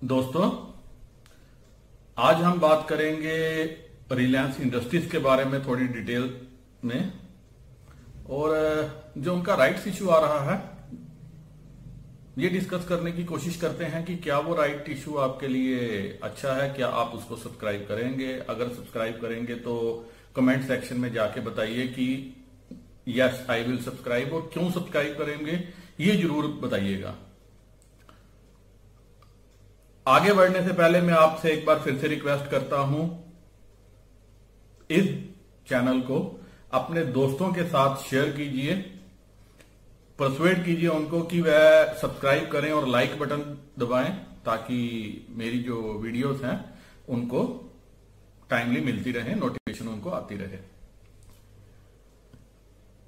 दोस्तों, आज हम बात करेंगे रिलायंस इंडस्ट्रीज के बारे में थोड़ी डिटेल में। और जो उनका राइट्स इशू आ रहा है ये डिस्कस करने की कोशिश करते हैं कि क्या वो राइट इशू आपके लिए अच्छा है, क्या आप उसको सब्सक्राइब करेंगे। अगर सब्सक्राइब करेंगे तो कमेंट सेक्शन में जाके बताइए कि यस आई विल सब्सक्राइब, और क्यों सब्सक्राइब करेंगे ये जरूर बताइएगा। आगे बढ़ने से पहले मैं आपसे एक बार फिर से रिक्वेस्ट करता हूं, इस चैनल को अपने दोस्तों के साथ शेयर कीजिए, परसुएड कीजिए उनको कि वह सब्सक्राइब करें और लाइक बटन दबाएं, ताकि मेरी जो वीडियोस हैं उनको टाइमली मिलती रहे, नोटिफिकेशन उनको आती रहे।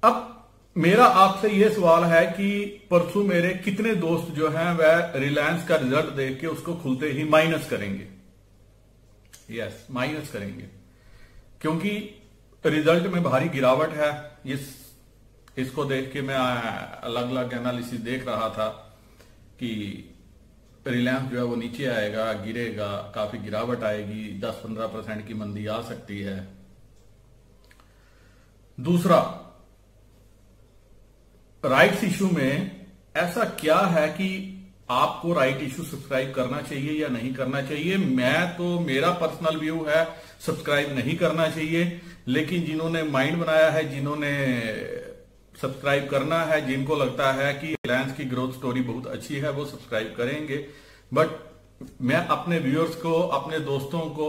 अब मेरा आपसे यह सवाल है कि परसों मेरे कितने दोस्त जो हैं वह रिलायंस का रिजल्ट देख के उसको खुलते ही माइनस करेंगे। यस, माइनस करेंगे, क्योंकि रिजल्ट में भारी गिरावट है। इसको देख के मैं अलग अलग एनालिसिस देख रहा था कि रिलायंस जो है वो नीचे आएगा, गिरेगा, काफी गिरावट आएगी, 10-15% की मंदी आ सकती है। दूसरा, राइट्स इशू में ऐसा क्या है कि आपको राइट इशू सब्सक्राइब करना चाहिए या नहीं करना चाहिए। मेरा पर्सनल व्यू है सब्सक्राइब नहीं करना चाहिए, लेकिन जिन्होंने माइंड बनाया है, जिन्होंने सब्सक्राइब करना है, जिनको लगता है कि रिलायंस की ग्रोथ स्टोरी बहुत अच्छी है, वो सब्सक्राइब करेंगे। बट मैं अपने व्यूअर्स को, अपने दोस्तों को,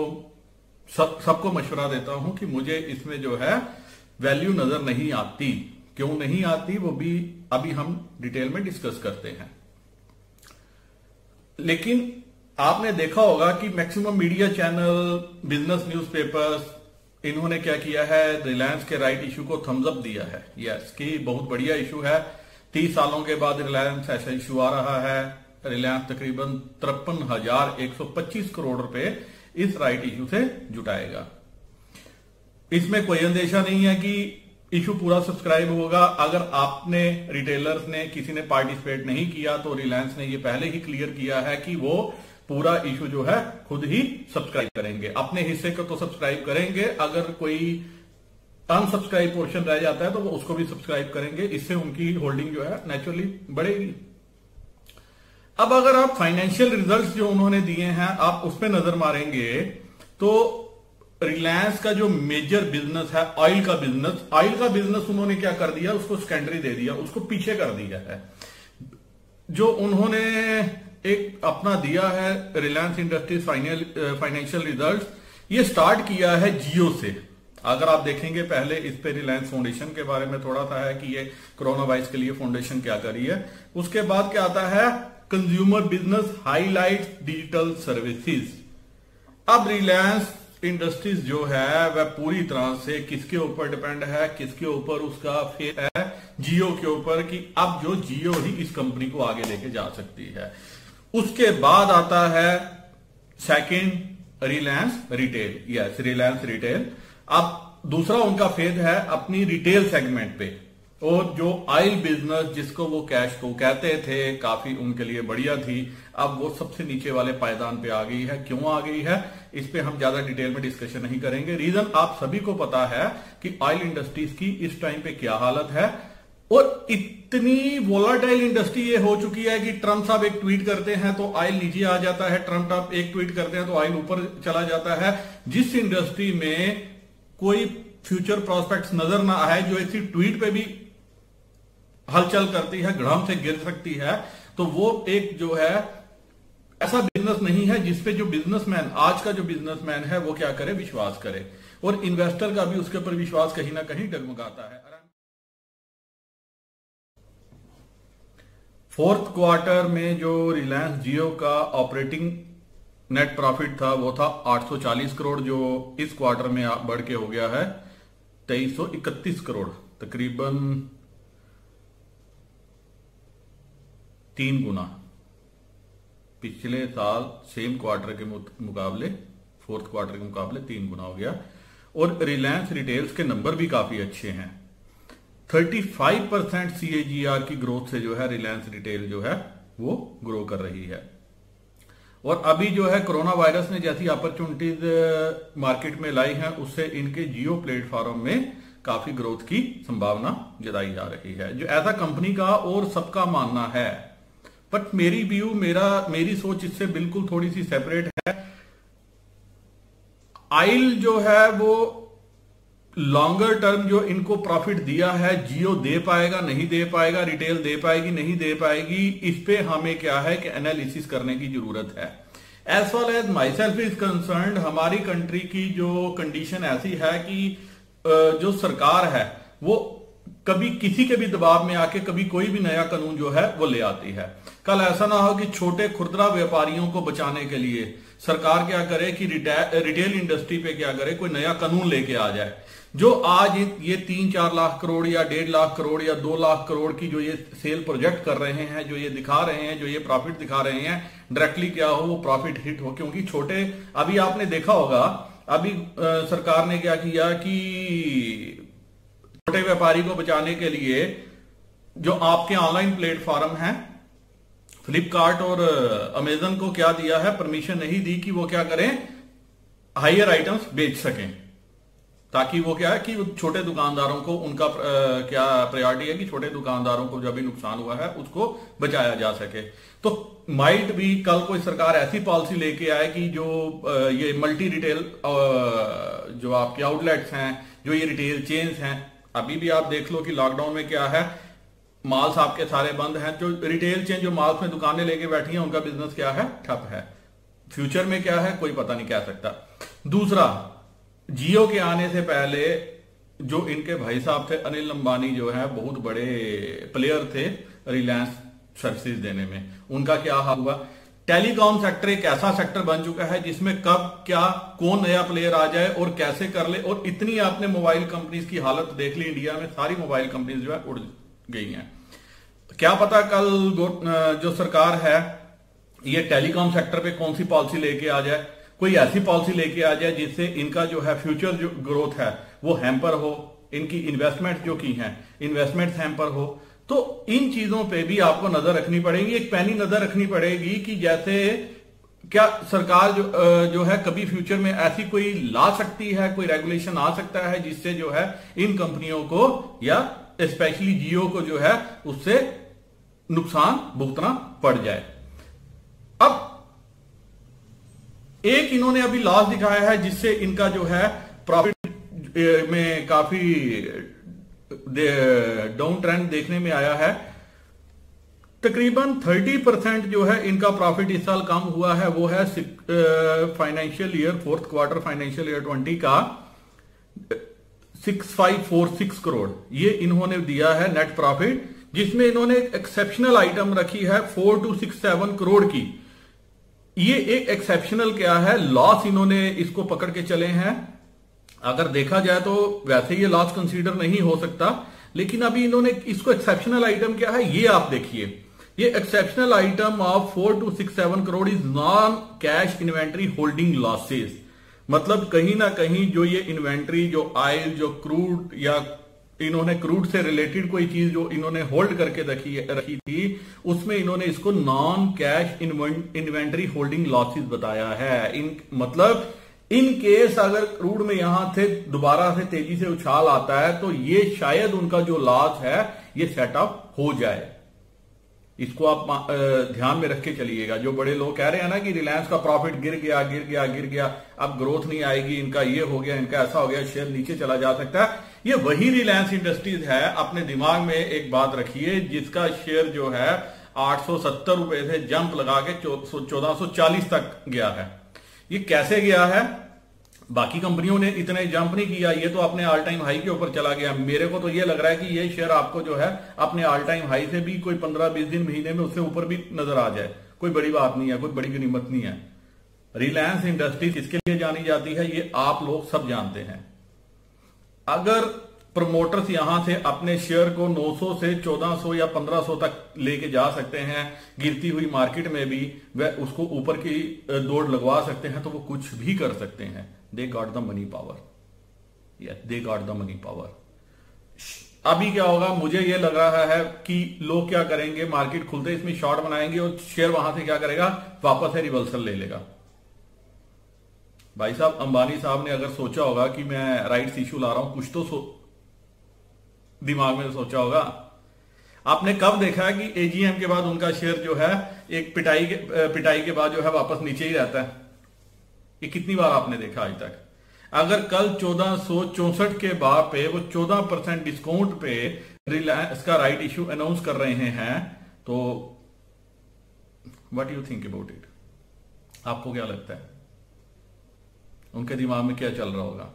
सबको मशवरा देता हूं कि मुझे इसमें जो है वैल्यू नजर नहीं आती। क्यों नहीं आती वो भी अभी हम डिटेल में डिस्कस करते हैं। लेकिन आपने देखा होगा कि maximum media channel, business newspapers, इन्होंने क्या किया है, रिलायंस के राइट इशू को थम्स अप दिया है। यस, कि बहुत बढ़िया इशू है, 30 सालों के बाद रिलायंस ऐसा इशू आ रहा है। रिलायंस तकरीबन 53,125 करोड़ रुपए इस राइट इशू से जुटाएगा। इसमें कोई अंदेशा नहीं है कि इशू पूरा सब्सक्राइब होगा। अगर आपने, रिटेलर्स ने, किसी ने पार्टिसिपेट नहीं किया तो रिलायंस ने ये पहले ही क्लियर किया है कि वो पूरा इशू जो है खुद ही सब्सक्राइब करेंगे। अपने हिस्से को तो सब्सक्राइब करेंगे, अगर कोई अनसब्सक्राइब पोर्शन रह जाता है तो वो उसको भी सब्सक्राइब करेंगे। इससे उनकी होल्डिंग जो है नेचुरली बढ़ेगी। अब अगर आप फाइनेंशियल रिजल्ट्स जो उन्होंने दिए हैं आप उस पर नजर मारेंगे तो रिलायंस का जो मेजर बिजनेस है ऑयल का बिजनेस उन्होंने क्या कर दिया, उसको सेकेंडरी दे दिया, उसको पीछे कर दिया है। जो उन्होंने एक अपना दिया है रिलायंस इंडस्ट्रीज फाइनेंशियल रिजल्ट्स, ये स्टार्ट किया है जियो से। अगर आप देखेंगे पहले इस पे रिलायंस फाउंडेशन के बारे में थोड़ा सा है कि ये कोरोना वायरस के लिए फाउंडेशन क्या कर रही है। उसके बाद क्या आता है, consumer business highlight digital services. अब रिलायंस इंडस्ट्रीज जो है वह पूरी तरह से किसके ऊपर डिपेंड है, किसके ऊपर उसका फेथ है, जियो के ऊपर, कि अब जो जियो ही इस कंपनी को आगे लेके जा सकती है। उसके बाद आता है second Reliance retail. Yes, Reliance retail. अब दूसरा उनका फेथ है अपनी रिटेल सेगमेंट पे, और जो ऑयल बिजनेस जिसको वो कैश को कहते थे, काफी उनके लिए बढ़िया थी, अब वो सबसे नीचे वाले पायदान पे आ गई है। क्यों आ गई है इस पे हम ज्यादा डिटेल में डिस्कशन नहीं करेंगे। रीजन आप सभी को पता है कि ऑयल इंडस्ट्रीज की इस टाइम पे क्या हालत है, और इतनी वोलाटाइल इंडस्ट्री ये हो चुकी है कि ट्रम्प साहब एक ट्वीट करते हैं तो ऑयल नीचे आ जाता है, ट्रम्प साहब एक ट्वीट करते हैं तो ऑयल ऊपर चला जाता है। जिस इंडस्ट्री में कोई फ्यूचर प्रोस्पेक्ट्स नजर ना आए, जो ऐसी ट्वीट पे भी हलचल करती है, घड़म से गिर सकती है, तो वो एक जो है ऐसा बिजनेस नहीं है जिसपे जो बिजनेसमैन, आज का जो बिजनेसमैन है वो क्या करे, विश्वास करे, और इन्वेस्टर का भी उसके ऊपर विश्वास कहीं ना कहीं डगमगाता है। फोर्थ क्वार्टर में जो रिलायंस जियो का ऑपरेटिंग नेट प्रॉफिट था वो था 840 करोड़, जो इस क्वार्टर में बढ़ के हो गया है 2331 करोड़, तकरीबन 3 गुना। पिछले साल सेम क्वार्टर के मुकाबले, फोर्थ क्वार्टर के मुकाबले 3 गुना हो गया। और रिलायंस रिटेल्स के नंबर भी काफी अच्छे हैं। 35% CAGR की ग्रोथ से जो है रिलायंस रिटेल जो है वो ग्रो कर रही है। और अभी जो है कोरोना वायरस ने जैसी अपॉर्चुनिटीज मार्केट में लाई हैं, उससे इनके जियो प्लेटफॉर्म में काफी ग्रोथ की संभावना जताई जा रही है, जो ऐसा कंपनी का और सबका मानना है। बट मेरी सोच इससे बिल्कुल थोड़ी सी सेपरेट है। आइल जो है वो लॉन्गर टर्म जो इनको प्रॉफिट दिया है, जियो दे पाएगा नहीं दे पाएगा, रिटेल दे पाएगी नहीं दे पाएगी, इस पे हमें क्या है कि एनालिसिस करने की जरूरत है। As far as myself is concerned, हमारी कंट्री की जो कंडीशन ऐसी है कि जो सरकार है वो कभी किसी के भी दबाव में आके कभी कोई भी नया कानून जो है वो ले आती है। कल ऐसा ना हो कि छोटे खुदरा व्यापारियों को बचाने के लिए सरकार क्या करे कि रिटेल इंडस्ट्री पे क्या करे, कोई नया कानून लेके आ जाए। जो आज ये 3-4 लाख करोड़ या 1.5 लाख करोड़ या 2 लाख करोड़ की जो ये सेल प्रोजेक्ट कर रहे हैं, जो ये दिखा रहे हैं, जो ये प्रॉफिट दिखा रहे हैं, डायरेक्टली क्या हो वो प्रॉफिट हिट हो। क्योंकि छोटे, अभी आपने देखा होगा अभी सरकार ने क्या किया कि छोटे व्यापारी को बचाने के लिए जो आपके ऑनलाइन प्लेटफॉर्म हैं, फ्लिपकार्ट और अमेजन को क्या दिया है, परमिशन नहीं दी कि वो क्या करें, हायर आइटम्स बेच सकें, ताकि वो क्या है कि छोटे दुकानदारों को उनका क्या प्रायोरिटी है कि छोटे दुकानदारों को जो भी नुकसान हुआ है उसको बचाया जा सके। तो माइट भी कल कोई सरकार ऐसी पॉलिसी लेके आए कि जो ये मल्टी रिटेल जो आपके आउटलेट्स हैं, जो ये रिटेल चेन्स हैं, अभी भी आप देख लो कि लॉकडाउन में क्या है, मॉल्स आपके सारे बंद हैं। जो रिटेल चेन जो मॉल्स में दुकानें लेके बैठी हैं उनका बिजनेस क्या है, ठप है। फ्यूचर में क्या है कोई पता नहीं कह सकता। दूसरा, जियो के आने से पहले जो इनके भाई साहब थे अनिल अंबानी जो है बहुत बड़े प्लेयर थे रिलायंस सर्विसेज देने में, उनका क्या हाल हुआ। टेलीकॉम सेक्टर एक ऐसा सेक्टर बन चुका है जिसमें कब क्या कौन नया प्लेयर आ जाए और कैसे कर ले। और इतनी आपने मोबाइल कंपनीज की हालत देख ली, इंडिया में सारी मोबाइल कंपनीज जो है उड़ गई हैं। क्या पता कल जो सरकार है ये टेलीकॉम सेक्टर पे कौन सी पॉलिसी लेके आ जाए, कोई ऐसी पॉलिसी लेके आ जाए जिससे इनका जो है फ्यूचर जो ग्रोथ है वो हैम्पर हो, इनकी इन्वेस्टमेंट जो की हैं इन्वेस्टमेंट हैम्पर हो। तो इन चीजों पे भी आपको नजर रखनी पड़ेगी, एक पैनी नजर रखनी पड़ेगी कि जैसे क्या सरकार जो है कभी फ्यूचर में ऐसी कोई ला सकती है, कोई रेगुलेशन आ सकता है जिससे जो है इन कंपनियों को या स्पेशली जियो को जो है उससे नुकसान भुगतना पड़ जाए। अब एक इन्होंने अभी लॉस दिखाया है जिससे इनका जो है प्रॉफिट में काफी डाउन ट्रेंड देखने में आया है। तकरीबन 30% जो है इनका प्रॉफिट इस साल कम हुआ है, वो है financial year fourth quarter financial year 20 का 6546 करोड़ ये इन्होंने दिया है नेट प्रॉफिट, जिसमें इन्होंने एक्सेप्शनल आइटम रखी है 4267 करोड़ की। ये एक एक्सेप्शनल क्या है, लॉस इन्होंने इसको पकड़ के चले हैं। अगर देखा जाए तो वैसे ये लॉस कंसीडर नहीं हो सकता, लेकिन अभी इन्होंने इसको एक्सेप्शनल आइटम क्या है ये आप देखिए। ये exceptional item of 4267 crore is non cash inventory holding losses. मतलब कहीं ना कहीं जो ये इन्वेंट्री जो ऑयल जो क्रूड या इन्होंने क्रूड से रिलेटेड कोई चीज जो इन्होंने होल्ड करके रखी थी उसमें इन्होंने इसको non cash inventory holding losses बताया है। मतलब इन केस अगर क्रूड में यहां से दोबारा से तेजी से उछाल आता है तो ये शायद उनका जो लॉस है ये सेटअप हो जाए। इसको आप ध्यान में रख के चलिएगा। जो बड़े लोग कह रहे हैं ना कि रिलायंस का प्रॉफिट गिर गया, अब ग्रोथ नहीं आएगी, इनका ये हो गया, इनका ऐसा हो गया, शेयर नीचे चला जा सकता है, ये वही रिलायंस इंडस्ट्रीज है। अपने दिमाग में एक बात रखिए, जिसका शेयर जो है 870 रुपए से जंप लगा के 1440 तक गया है। ये कैसे गया है? बाकी कंपनियों ने इतने जंप नहीं किया, ये तो अपने ऑल टाइम हाई के ऊपर चला गया। मेरे को तो ये लग रहा है कि ये शेयर आपको जो है अपने ऑल टाइम हाई से भी कोई 15-20 दिन महीने में उससे ऊपर भी नजर आ जाए, कोई बड़ी बात नहीं है, कोई बड़ी गनीमत नहीं है। रिलायंस इंडस्ट्रीज किसके लिए जानी जाती है ये आप लोग सब जानते हैं। अगर प्रमोटर्स यहां से अपने शेयर को 900 से 1400 या 1500 तक लेके जा सकते हैं, गिरती हुई मार्केट में भी वह उसको ऊपर की दौड़ लगवा सकते हैं, तो वो कुछ भी कर सकते हैं। They got the money power, yes they got the money power. अभी क्या होगा, मुझे ये लग रहा है कि लोग क्या करेंगे, मार्केट खुलते इसमें शॉर्ट बनाएंगे और शेयर वहां से क्या करेगा, वापस से रिवर्सल ले लेगा। भाई साहब, अंबानी साहब ने अगर सोचा होगा कि मैं राइट्स इश्यू ला रहा हूं, कुछ तो दिमाग में सोचा होगा। आपने कब देखा है कि एजीएम के बाद उनका शेयर जो है एक पिटाई के बाद जो है वापस नीचे ही रहता है? ये कितनी बार आपने देखा आज तक? अगर कल 1464 के बाद पे वो 14% डिस्काउंट पे रिलायंस का राइट इश्यू अनाउंस कर रहे हैं, तो what you think about it? आपको क्या लगता है उनके दिमाग में क्या चल रहा होगा?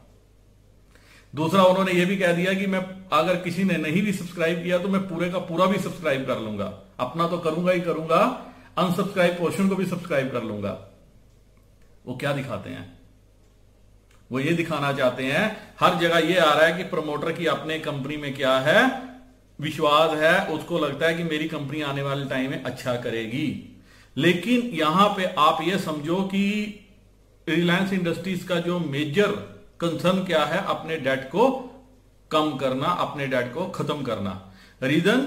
दूसरा, उन्होंने ये भी कह दिया कि मैं, अगर किसी ने नहीं भी सब्सक्राइब किया तो मैं पूरे का पूरा भी सब्सक्राइब कर लूंगा, अपना तो करूंगा ही करूंगा, अनसब्सक्राइब पोर्शन को भी सब्सक्राइब कर लूंगा। वो क्या दिखाते हैं? वो ये दिखाना चाहते हैं, हर जगह ये आ रहा है कि प्रमोटर की अपने कंपनी में क्या है, विश्वास है, उसको लगता है कि मेरी कंपनी आने वाले टाइम में अच्छा करेगी। लेकिन यहां पे आप ये समझो कि रिलायंस इंडस्ट्रीज का जो मेजर कंसर्न क्या है, अपने डेट को कम करना, अपने डेट को खत्म करना। रीजन,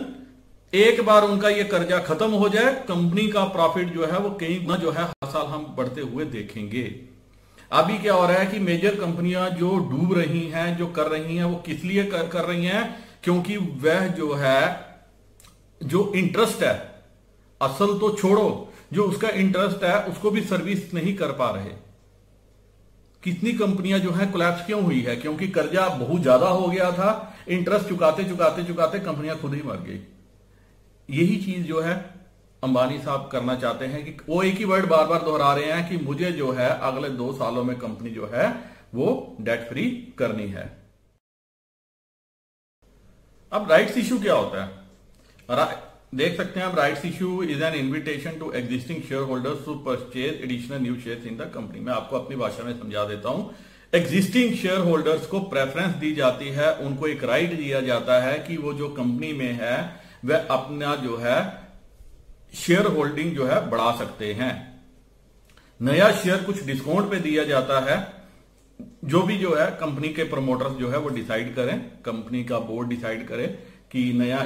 एक बार उनका ये कर्जा खत्म हो जाए, कंपनी का प्रॉफिट जो है वो कई गुना जो है हर साल हम बढ़ते हुए देखेंगे। अभी क्या हो रहा है कि मेजर कंपनियां जो डूब रही हैं, जो कर रही हैं, वो किस लिए कर रही हैं? क्योंकि वह जो है, जो इंटरेस्ट है, असल तो छोड़ो, जो उसका इंटरेस्ट है उसको भी सर्विस नहीं कर पा रहे। कितनी कंपनियां जो है कोलैप्स क्यों हुई है? क्योंकि कर्जा बहुत ज्यादा हो गया था, इंटरेस्ट चुकाते चुकाते चुकाते कंपनियां खुद ही मर गई। यही चीज जो है अंबानी साहब करना चाहते हैं कि वो एक ही वर्ड बार बार दोहरा रहे हैं कि मुझे जो है अगले 2 सालों में कंपनी जो है वो डेट फ्री करनी है। अब राइट्स इश्यू क्या होता है? देख सकते हैं आप, rights issue is an invitation to existing share holders to purchase additional new shares in the company. मैं आपको अपनी भाषा में समझा देता हूं। एग्जिस्टिंग शेयर होल्डर्स को प्रेफरेंस दी जाती है, उनको एक राइट दिया जाता है कि वो जो कंपनी में है वह अपना जो है शेयर होल्डिंग जो है बढ़ा सकते हैं। नया शेयर कुछ डिस्काउंट पे दिया जाता है, जो भी जो है कंपनी के प्रमोटर्स जो है वो डिसाइड करें, कंपनी का बोर्ड डिसाइड करे कि नया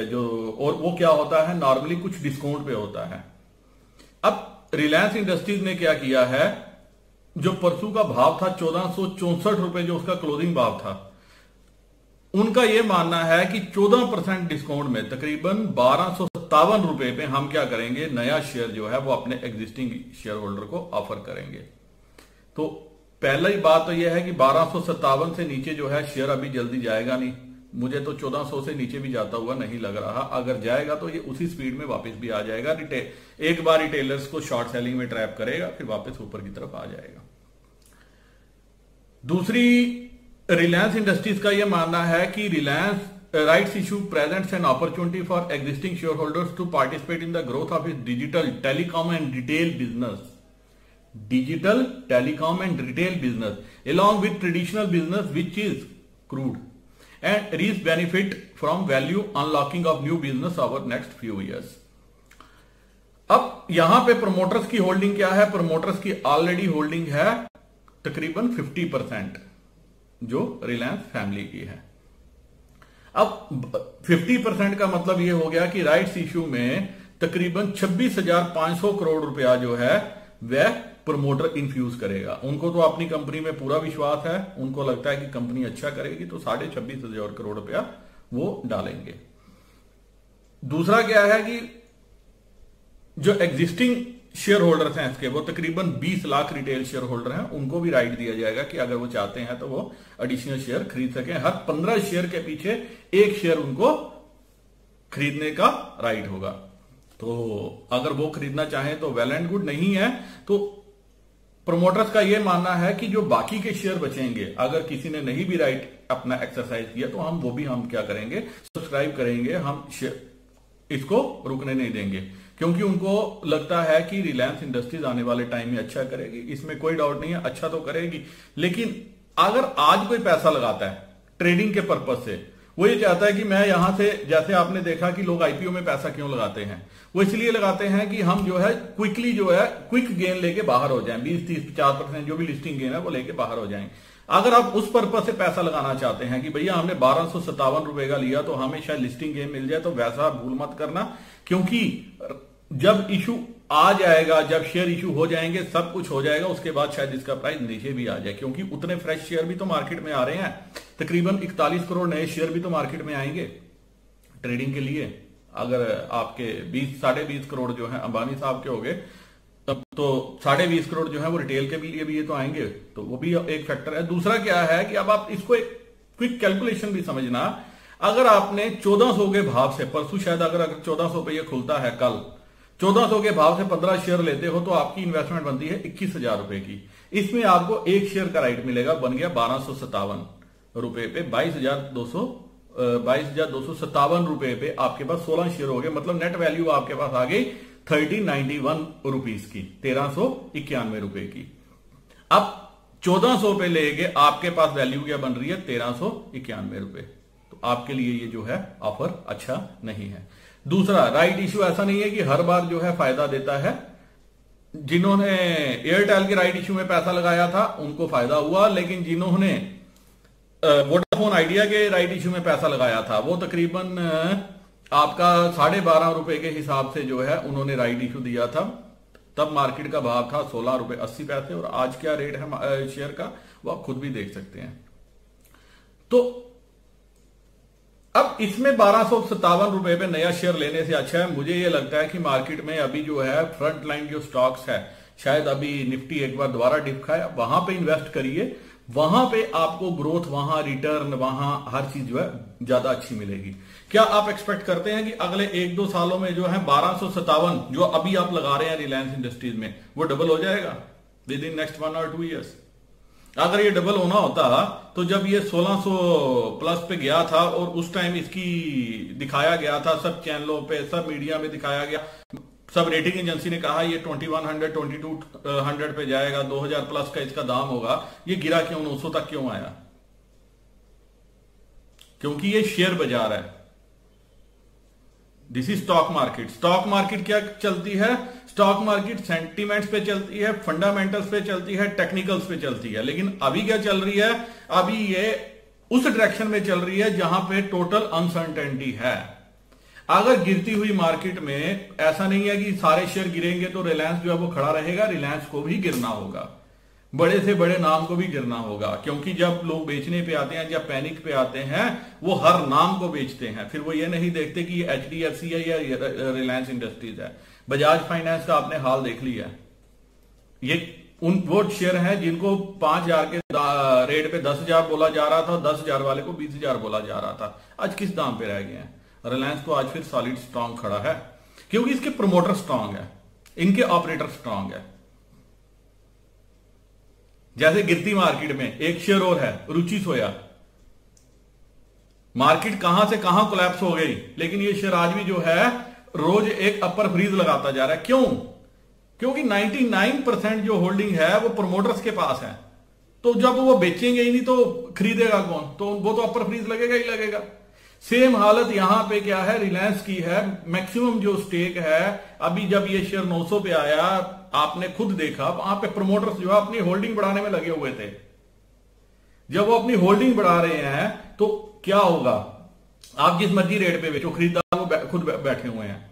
जो, और वो क्या होता है, नॉर्मली कुछ डिस्काउंट पे होता है। अब रिलायंस इंडस्ट्रीज ने क्या किया है, जो परसों का भाव था 1464 रुपए, जो उसका क्लोजिंग भाव था, उनका यह मानना है कि 14% डिस्काउंट में तकरीबन 1257 रुपए पे हम क्या करेंगे, नया शेयर जो है वो अपने एग्जिस्टिंग शेयर होल्डर को ऑफर करेंगे। तो पहली बात तो यह है कि 1257 से नीचे जो है शेयर अभी जल्दी जाएगा नहीं। मुझे तो 1400 से नीचे भी जाता हुआ नहीं लग रहा। अगर जाएगा तो ये उसी स्पीड में वापस भी आ जाएगा। एक बार रिटेलर्स को शॉर्ट सेलिंग में ट्रैप करेगा, फिर वापस ऊपर की तरफ आ जाएगा। दूसरी, रिलायंस इंडस्ट्रीज का यह मानना है कि Reliance rights issue presents an opportunity for existing share holders to participate in the growth of इस digital telecom and retail business, digital telecom and retail business along with traditional business which is crude and reap benefit from value unlocking of new business over next few years। अब यहां पे promoters की holding क्या है? Promoters की already holding है तकरीबन 50%, जो रिलायंस फैमिली की है। अब 50% का मतलब यह हो गया कि राइट्स इश्यू में तकरीबन 26,500 करोड़ रुपया जो है वह प्रमोटर इन्फ्यूज करेगा। उनको तो अपनी कंपनी में पूरा विश्वास है, उनको लगता है कि कंपनी अच्छा करेगी, तो 26,500 करोड़ रुपया वो डालेंगे। दूसरा क्या है कि जो एग्जिस्टिंग शेयर होल्डर्स हैं इसके, वो तकरीबन 20 लाख रिटेल शेयर होल्डर हैं, उनको भी राइट दिया जाएगा कि अगर वो चाहते हैं तो वो एडिशनल शेयर खरीद सकें। हर 15 शेयर के पीछे एक शेयर उनको खरीदने का राइट होगा। तो अगर वो खरीदना चाहें तो वेल एंड गुड, नहीं है तो प्रमोटर्स का यह मानना है कि जो बाकी के शेयर बचेंगे, अगर किसी ने नहीं भी राइट अपना एक्सरसाइज किया तो हम क्या करेंगे, सब्सक्राइब करेंगे, हम इसको रुकने नहीं देंगे। क्योंकि उनको लगता है कि रिलायंस इंडस्ट्रीज आने वाले टाइम में अच्छा करेगी, इसमें कोई डाउट नहीं है, अच्छा तो करेगी। लेकिन अगर आज कोई पैसा लगाता है ट्रेडिंग के पर्पज से, वो ये चाहता है कि मैं यहां से, जैसे आपने देखा कि लोग आईपीओ में पैसा क्यों लगाते हैं, वो इसलिए लगाते हैं कि हम जो है क्विकली जो है क्विक गेन लेके बाहर हो जाएं, 20, 30, 50% जो भी लिस्टिंग गेन है वो लेके बाहर हो जाएं। अगर आप उस पर्पज से पैसा लगाना चाहते हैं कि भैया हमने 1257 रुपए का लिया तो हमें शायद लिस्टिंग गेम मिल जाए, तो वैसा भूल मत करना, क्योंकि जब इशू आ जाएगा, जब शेयर इशू हो जाएंगे, सब कुछ हो जाएगा, उसके बाद शायद इसका प्राइस नीचे भी आ जाए, क्योंकि उतने फ्रेश शेयर भी तो मार्केट में आ रहे हैं। तकरीबन 41 करोड़ नए शेयर भी तो मार्केट में आएंगे ट्रेडिंग के लिए। अगर आपके 20-20.5 करोड़ जो है अंबानी साहब के हो गए, तब तो 20.5 करोड़ जो है वो रिटेल के लिए भी ये तो आएंगे, तो वो भी एक फैक्टर है। दूसरा क्या है कि अब आप इसको एक क्विक कैलकुलेशन भी समझना, अगर आपने 1400 के भाव से, परसों शायद अगर 1400 पे ये खुलता है, कल 1400 के भाव से 15 शेयर लेते हो तो आपकी इन्वेस्टमेंट बनती है 21,000 रुपए की। इसमें आपको एक शेयर का राइट मिलेगा, बन गया 1257 रुपए पे 22,257 रुपए पे आपके पास 16 शेयर हो गए, मतलब नेट वैल्यू आपके पास आ गई 1391 रुपीज की, 1391 रुपए की। अब 1400 पे लेके आपके पास वैल्यू क्या बन रही है, 1391 रुपए। तो आपके लिए ये जो है ऑफर अच्छा नहीं है। दूसरा, राइट इश्यू ऐसा नहीं है कि हर बार जो है फायदा देता है। जिन्होंने एयरटेल के राइट इश्यू में पैसा लगाया था उनको फायदा हुआ, लेकिन जिन्होंने वोडाफोन आइडिया के राइट इश्यू में पैसा लगाया था वो तकरीबन आपका 12.5 रुपए के हिसाब से जो है उन्होंने राइट इश्यू दिया था। तब मार्केट का भाव था 16 रुपए 80 पैसे, और आज क्या रेट है शेयर का वो आप खुद भी देख सकते हैं। तो अब इसमें 1257 रुपए पे नया शेयर लेने से अच्छा है, मुझे ये लगता है कि मार्केट में अभी जो है फ्रंट लाइन जो स्टॉक्स है, शायद अभी निफ्टी एक बार दोबारा डिप खाए, वहां पे इन्वेस्ट करिए। वहां पे आपको ग्रोथ, वहां रिटर्न, वहां हर चीज जो है ज्यादा अच्छी मिलेगी। क्या आप एक्सपेक्ट करते हैं कि अगले 1-2 सालों में जो है 1257 जो अभी आप लगा रहे हैं रिलायंस इंडस्ट्रीज में, वो डबल हो जाएगा विद इन नेक्स्ट 1 और 2 ईयर्स? अगर ये डबल होना होता तो जब ये 1600 प्लस पे गया था और उस टाइम इसकी दिखाया गया था, सब चैनलों पे, सब मीडिया में दिखाया गया, सब रेटिंग एजेंसी ने कहा ये 2100 2200 पे जाएगा, 2000 प्लस का इसका दाम होगा, ये गिरा क्यों 900 तक क्यों आया? क्योंकि ये शेयर बाजार है, this is stock market. Stock market क्या चलती है? स्टॉक मार्केट सेंटीमेंट्स पे चलती है, फंडामेंटल्स पे चलती है, टेक्निकल्स पे चलती है। लेकिन अभी क्या चल रही है? अभी ये उस डायरेक्शन में चल रही है जहां पे टोटल अनसर्टेनिटी है। अगर गिरती हुई मार्केट में ऐसा नहीं है कि सारे शेयर गिरेंगे तो रिलायंस जो है वो खड़ा रहेगा, रिलायंस को भी गिरना होगा, बड़े से बड़े नाम को भी गिरना होगा, क्योंकि जब लोग बेचने पे आते हैं, जब पैनिक पे आते हैं, वो हर नाम को बेचते हैं। फिर वो ये नहीं देखते कि ये HDFC है या रिलायंस इंडस्ट्रीज है। बजाज फाइनेंस का आपने हाल देख लिया, ये वो शेयर हैं जिनको 5,000 के रेट पे 10,000 बोला जा रहा था, 10,000 वाले को 20,000 बोला जा रहा था। आज किस दाम पे रह गए हैं? रिलायंस तो आज फिर सॉलिड स्ट्रांग खड़ा है, क्योंकि इसके प्रोमोटर स्ट्रांग है, इनके ऑपरेटर स्ट्रांग है। जैसे गिरती मार्केट में एक शेयर और है, रुचि सोया, मार्केट कहां से कहां कोलैप्स हो गई, लेकिन ये शेयर आज भी जो है रोज एक अपर फ्रीज लगाता जा रहा है। क्यों? क्योंकि 99% जो होल्डिंग है वो प्रोमोटर्स के पास है। तो जब वो बेचेंगे ही नहीं तो खरीदेगा कौन? तो वो तो अपर फ्रीज लगेगा ही लगेगा। सेम हालत यहां पे क्या है, रिलायंस की है। मैक्सिमम जो स्टेक है, अभी जब ये शेयर 900 पे आया, आपने खुद देखा वहां पे प्रोमोटर्स जो है अपनी होल्डिंग बढ़ाने में लगे हुए थे। जब वो अपनी होल्डिंग बढ़ा रहे हैं तो क्या होगा? आप जिस मर्जी रेट पे बेचो, खरीदार वो खुद बैठे हुए हैं,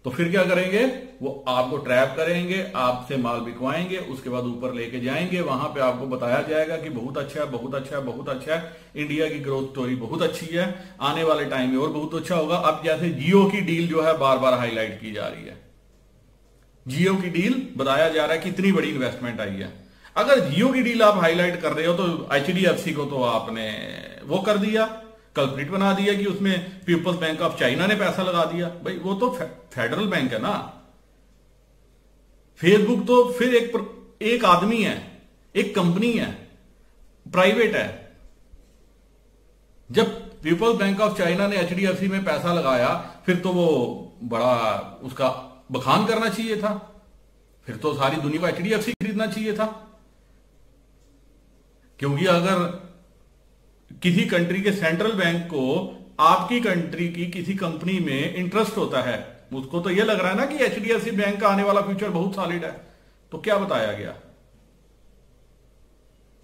तो फिर क्या करेंगे? वो आपको ट्रैप करेंगे, आपसे माल बिकवाएंगे, उसके बाद ऊपर लेके जाएंगे। वहां पे आपको बताया जाएगा कि बहुत अच्छा है, बहुत अच्छा है, बहुत अच्छा है, इंडिया की ग्रोथ स्टोरी बहुत अच्छी है, आने वाले टाइम में और बहुत अच्छा होगा। अब जैसे जियो की डील जो है बार बार हाईलाइट की जा रही है, जियो की डील बताया जा रहा है कितनी बड़ी इन्वेस्टमेंट आई है। अगर जियो की डील आप हाईलाइट कर रहे हो तो HDFC को तो आपने वो कर दिया, कल्प्रिट बना दिया कि उसमें पीपल्स बैंक ऑफ चाइना ने पैसा लगा दिया। भाई वो तो फेडरल बैंक है ना। फेसबुक तो फिर एक आदमी है, एक कंपनी है, प्राइवेट है। जब पीपल्स बैंक ऑफ चाइना ने HDFC में पैसा लगाया, फिर तो वो बड़ा उसका बखान करना चाहिए था, फिर तो सारी दुनिया को HDFC खरीदना चाहिए था। क्योंकि अगर किसी कंट्री के सेंट्रल बैंक को आपकी कंट्री की किसी कंपनी में इंटरेस्ट होता है, उसको तो यह लग रहा है ना कि HDFC बैंक का आने वाला फ्यूचर बहुत सॉलिड है। तो क्या बताया गया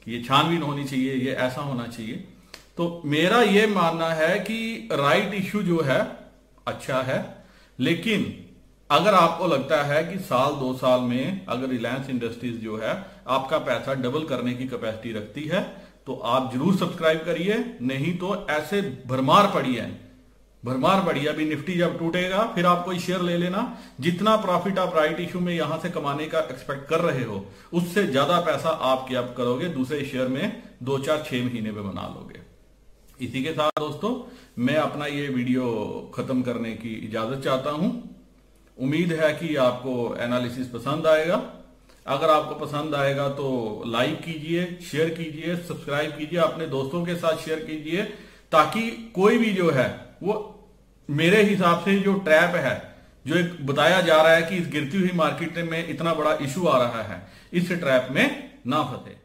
कि ये छानबीन होनी चाहिए, ये ऐसा होना चाहिए। तो मेरा ये मानना है कि राइट इश्यू जो है अच्छा है, लेकिन अगर आपको लगता है कि साल 2 साल में अगर रिलायंस इंडस्ट्रीज जो है आपका पैसा डबल करने की कैपेसिटी रखती है तो आप जरूर सब्सक्राइब करिए, नहीं तो ऐसे भरमार पड़ी है। अभी निफ्टी जब टूटेगा फिर आप कोई शेयर ले लेना, जितना प्रॉफिट आप राइट इश्यू में यहां से कमाने का एक्सपेक्ट कर रहे हो उससे ज्यादा पैसा आप क्या करोगे दूसरे शेयर में 2, 4, 6 महीने में बना लोगे। इसी के साथ दोस्तों मैं अपना ये वीडियो खत्म करने की इजाजत चाहता हूं। उम्मीद है कि आपको एनालिसिस पसंद आएगा। अगर आपको पसंद आएगा तो लाइक कीजिए, शेयर कीजिए, सब्सक्राइब कीजिए, अपने दोस्तों के साथ शेयर कीजिए, ताकि कोई भी जो है वो मेरे हिसाब से जो ट्रैप है, जो एक बताया जा रहा है कि इस गिरती हुई मार्केट में इतना बड़ा इशू आ रहा है, इस ट्रैप में ना फंसे।